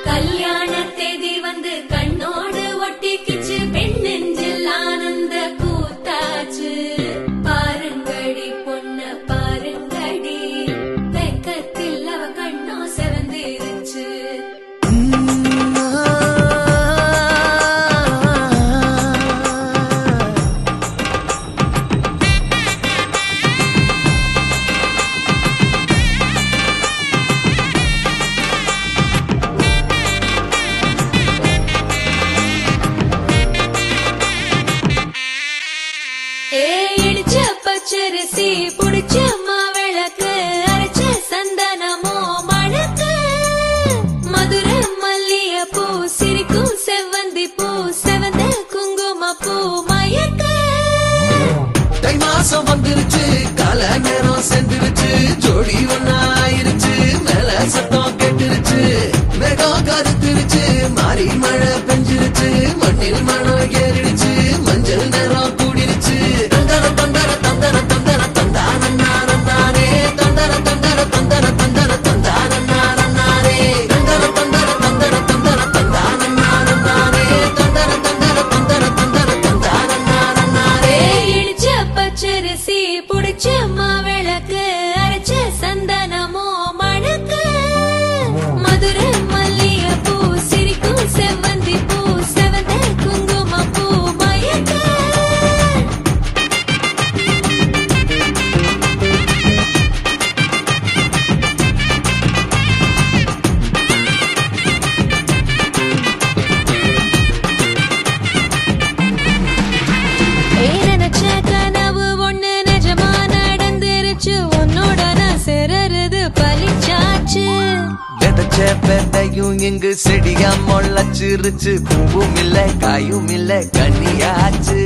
கல்யாண தேதி வந்து கண்ணோடு ஒட்டிக்கிச்சு, பெண் நெஞ்சில் ஆனந்த கூத்தாச்சு. பாருங்கடி பொண்ண பாருங்கடி, வெக்கத்தில் அவ கண்ணோ செவந்திருச்சு. இடிச்ச பச்சரிசி புடிச்ச மாவிளக்கு, அரைச்ச சந்தனமோ மணக்கு. மதுர மல்லிய பூ சிரிக்கும் செவ்வந்தி பூ, செவந்த குங்கும பூ மயக்க. தை மாசம் வந்துருச்சு, கால நேரம் சென்றுருச்சு, ஜோடி ஒன்னாயிருச்சு, மேல சத்தம் கெட்டுருச்சு. மேகம் கருத்துருச்சு, மாறி மழை பெஞ்சிருச்சு, மண்ணில் மனம் ஏறிடுச்சு, மஞ்சள் நேரம் கூடிருச்சு. தந்தர தந்தர தந்தர தந்தர தந்தானே, தந்தர தந்தர தந்தர தந்தர தந்தானே, தந்தர தந்தர தந்தர தந்தர தந்தானே, தந்தர தந்தர தந்தர தந்தர தந்தானே. இடிச்ச பச்சரிசி புடிச்ச மாவிளக்கு, அரைச்ச சந்தனமோ மணக்கு. மதுர மல்லிய பூ சிரிக்கும் செவ்வந்தி பூ, செவந்த குங்கும பூ மயக்க. நினைச்ச கனவு ஒண்ணு நிஜமா நடந்துருச்சு, உன்னோட நான் சிறருது பலிச்சாச்சு. விதைச்ச விதையும் இங்கு செடியா முளைச்சிருச்சு, பூவும் இல்ல காயும் இல்ல கனியாச்சு.